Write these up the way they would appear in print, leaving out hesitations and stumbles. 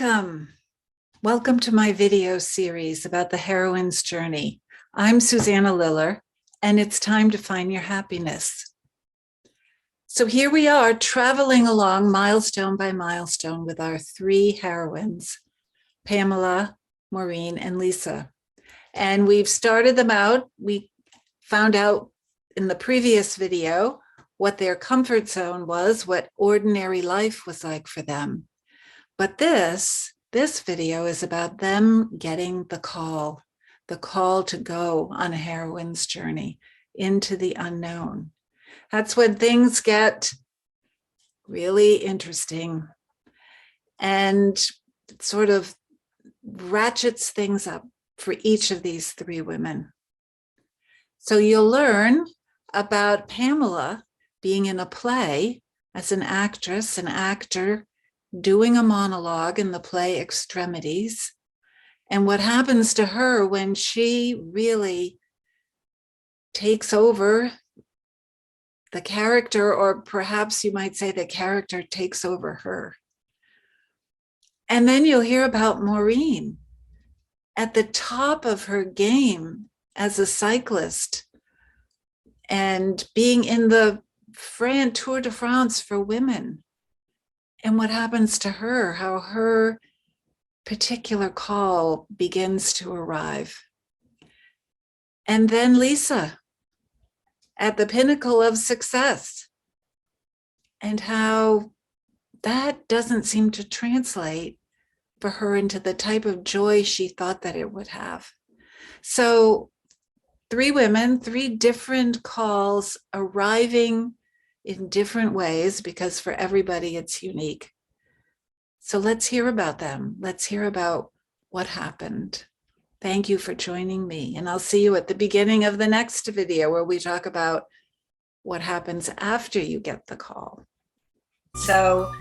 Welcome. Welcome to my video series about the heroine's journey. I'm Susanna Liller, and it's time to find your happiness. So here we are traveling along milestone by milestone with our three heroines, Pamela, Maureen, and Lisa. And we've started them out. We found out in the previous video what their comfort zone was, what ordinary life was like for them. But this video is about them getting the call to go on a heroine's journey into the unknown. That's when things get really interesting and sort of ratchets things up for each of these three women. So you'll learn about Pamela being in a play as an actress, an actor, doing a monologue in the play Extremities, and what happens to her when she really takes over the character, or perhaps you might say the character takes over her. And then you'll hear about Maureen at the top of her game as a cyclist and being in the Tour de France for women. And what happens to her, how her particular call begins to arrive. And then Lisa at the pinnacle of success, and how that doesn't seem to translate for her into the type of joy she thought that it would have. So three women, three different calls arriving in different ways, because for everybody it's unique. So let's hear about them. Let's hear about what happened. Thank you for joining me. And I'll see you at the beginning of the next video where we talk about what happens after you get the call. So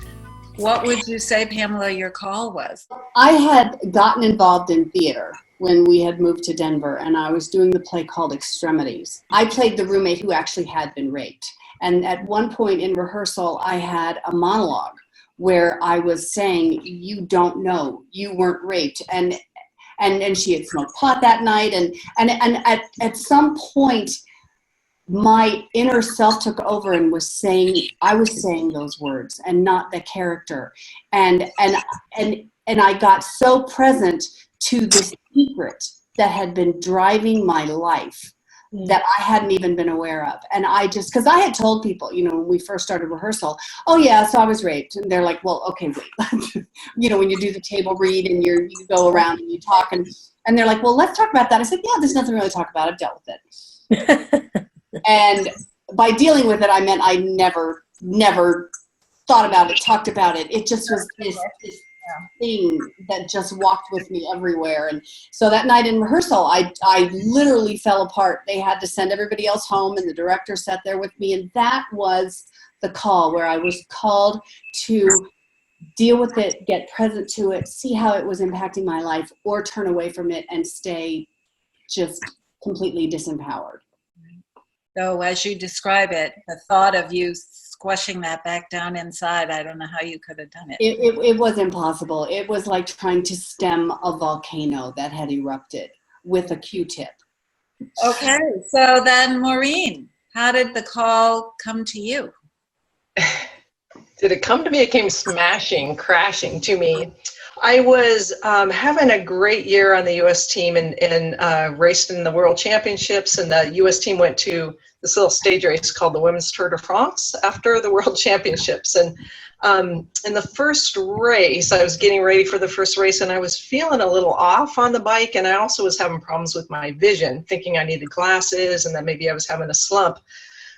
what would you say, Pamela, your call was? I had gotten involved in theater when we had moved to Denver, and I was doing the play called Extremities. I played the roommate who actually had been raped. And at one point in rehearsal, I had a monologue where I was saying, "You don't know, you weren't raped." And she had smoked pot that night. And at some point, my inner self took over and I was saying those words and not the character. And I got so present to this secret that had been driving my life that I hadn't even been aware of. And because I had told people, when we first started rehearsal, "Oh yeah, so I was raped." And they're like, "Well, okay, wait." When you do the table read and you go around and you talk and they're like, "Well, let's talk about that." I said, "Yeah, there's nothing really to talk about. I've dealt with it." And by dealing with it, I meant I never thought about it, talked about it. It just was this thing that just walked with me everywhere. And so that night in rehearsal, I literally fell apart. They had to send everybody else home, and the director sat there with me. And that was the call, where I was called to deal with it, get present to it, see how it was impacting my life, or turn away from it and stay just completely disempowered. So as you describe it, the thought of you squashing that back down inside, I don't know how you could have done it. It was impossible. It was like trying to stem a volcano that had erupted with a Q-tip. Okay, so then Maureen, how did the call come to you? Did it come to me? It came smashing, crashing to me. I was having a great year on the U.S. team and raced in the World Championships, and the U.S. team went to this little stage race called the Women's Tour de France after the World Championships. And in the first race, I was getting ready for the first race, and I was feeling a little off on the bike, and I also was having problems with my vision, thinking I needed glasses and that maybe I was having a slump.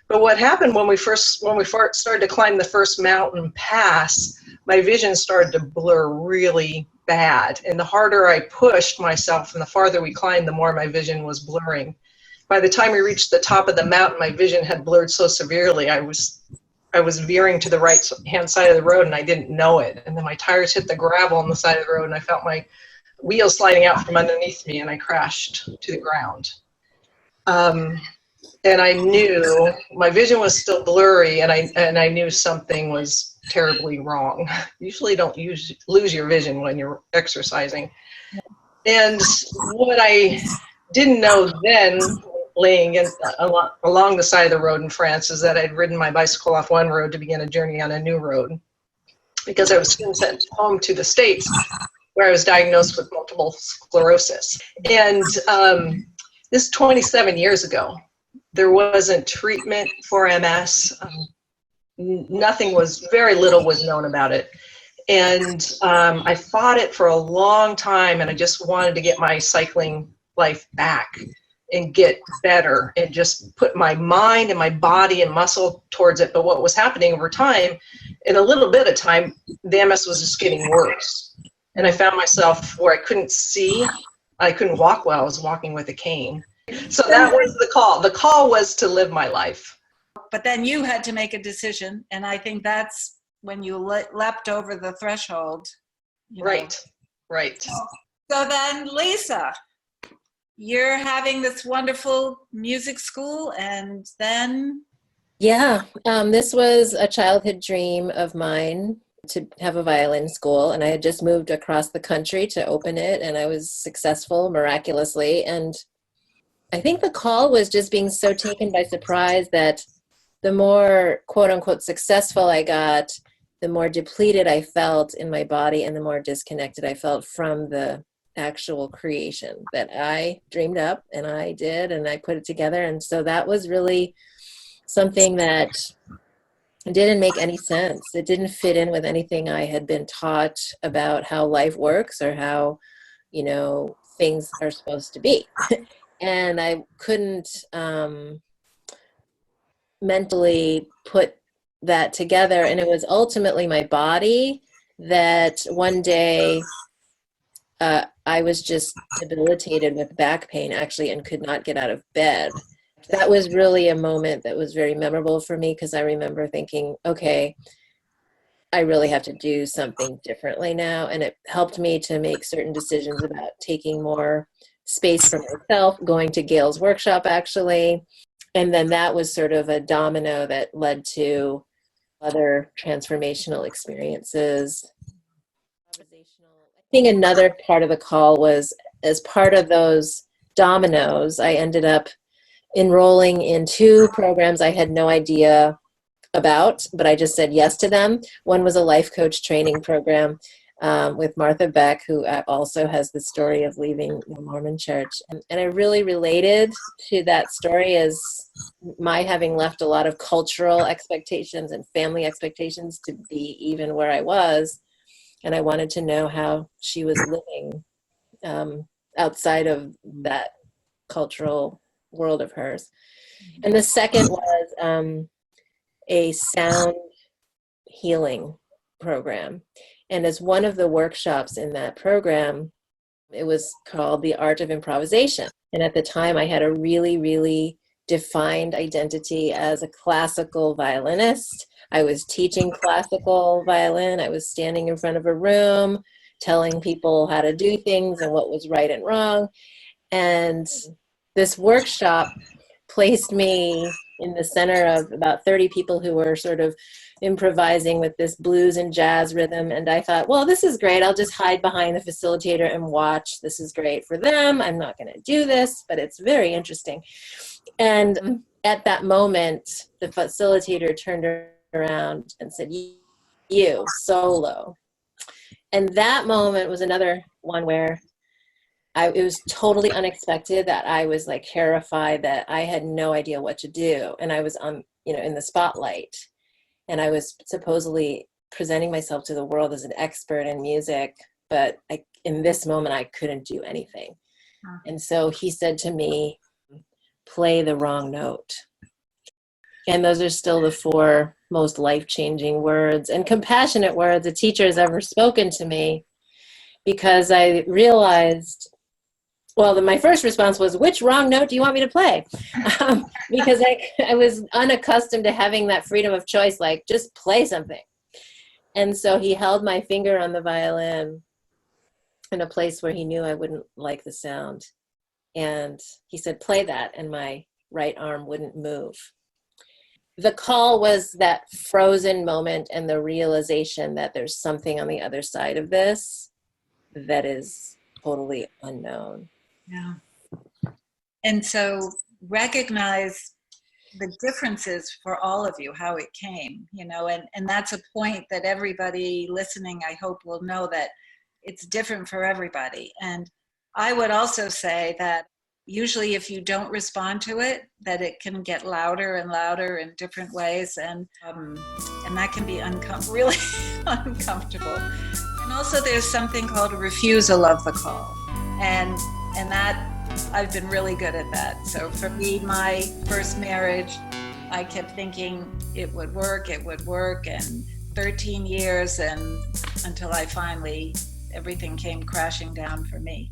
But what happened when we started to climb the first mountain pass, my vision started to blur really bad. And the harder I pushed myself and the farther we climbed, the more my vision was blurring. By the time we reached the top of the mountain, my vision had blurred so severely, I was veering to the right-hand side of the road, and I didn't know it. And then my tires hit the gravel on the side of the road, and I felt my wheels sliding out from underneath me, and I crashed to the ground. And I knew my vision was still blurry, and I knew something was terribly wrong. You usually don't lose your vision when you're exercising. And what I didn't know then, laying along the side of the road in France, is that I'd ridden my bicycle off one road to begin a journey on a new road, because I was soon sent home to the States, where I was diagnosed with multiple sclerosis. And this 27 years ago. There wasn't treatment for MS. Nothing was, very little was known about it. And I fought it for a long time, and I just wanted to get my cycling life back and get better and just put my mind and my body and muscle towards it. But what was happening over time, in a little bit of time, the MS was just getting worse. And I found myself where I couldn't see, I couldn't walk well, I was walking with a cane. So that was the call. The call was to live my life. But then you had to make a decision, and I think that's when you leapt over the threshold. Right, right. So then, Lisa, you're having this wonderful music school, and then? Yeah, this was a childhood dream of mine to have a violin school, and I had just moved across the country to open it, and I was successful miraculously. And I think the call was just being so taken by surprise that the more quote unquote successful I got, the more depleted I felt in my body and the more disconnected I felt from the actual creation that I dreamed up and I did and I put it together. And so that was really something that didn't make any sense. It didn't fit in with anything I had been taught about how life works or how, things are supposed to be. And I couldn't mentally put that together. And it was ultimately my body that one day I was just debilitated with back pain, actually, and could not get out of bed. That was really a moment that was very memorable for me, because I remember thinking, okay, I really have to do something differently now. And it helped me to make certain decisions about taking more space for myself, going to Gail's workshop, actually. And then that was sort of a domino that led to other transformational experiences. I think another part of the call was, as part of those dominoes, I ended up enrolling in 2 programs I had no idea about, but I just said yes to them. One was a life coach training program with Martha Beck, who also has the story of leaving the Mormon church. And I really related to that story as my having left a lot of cultural expectations and family expectations to be even where I was. And I wanted to know how she was living outside of that cultural world of hers. And the second was a sound healing program. And as one of the workshops in that program, it was called The Art of Improvisation. And at the time, I had a really, really defined identity as a classical violinist. I was teaching classical violin. I was standing in front of a room, telling people how to do things and what was right and wrong. And this workshop placed me in the center of about 30 people who were sort of improvising with this blues and jazz rhythm. And I thought, well, this is great. I'll just hide behind the facilitator and watch. This is great for them. I'm not going to do this, but it's very interesting. And at that moment, the facilitator turned around and said, you solo. And that moment was another one where it was totally unexpected, that I was like terrified that I had no idea what to do. And I was in the spotlight, and I was supposedly presenting myself to the world as an expert in music, but in this moment I couldn't do anything. And so he said to me, play the wrong note. And those are still the 4 most life-changing words and compassionate words a teacher has ever spoken to me, because I realized, well, my first response was, which wrong note do you want me to play? Because I was unaccustomed to having that freedom of choice, like just play something. And so he held my finger on the violin in a place where he knew I wouldn't like the sound. And he said, play that. And my right arm wouldn't move. the call was that frozen moment and the realization that there's something on the other side of this that is totally unknown. Yeah. And so recognize the differences for all of you, how it came, and that's a point that everybody listening, I hope, will know that it's different for everybody. And I would also say that usually if you don't respond to it, that it can get louder and louder in different ways, and that can be really uncomfortable. And also there's something called a refusal of the call, and that I've been really good at that. So for me, my first marriage, I kept thinking it would work, and 13 years, and until I finally, everything came crashing down for me.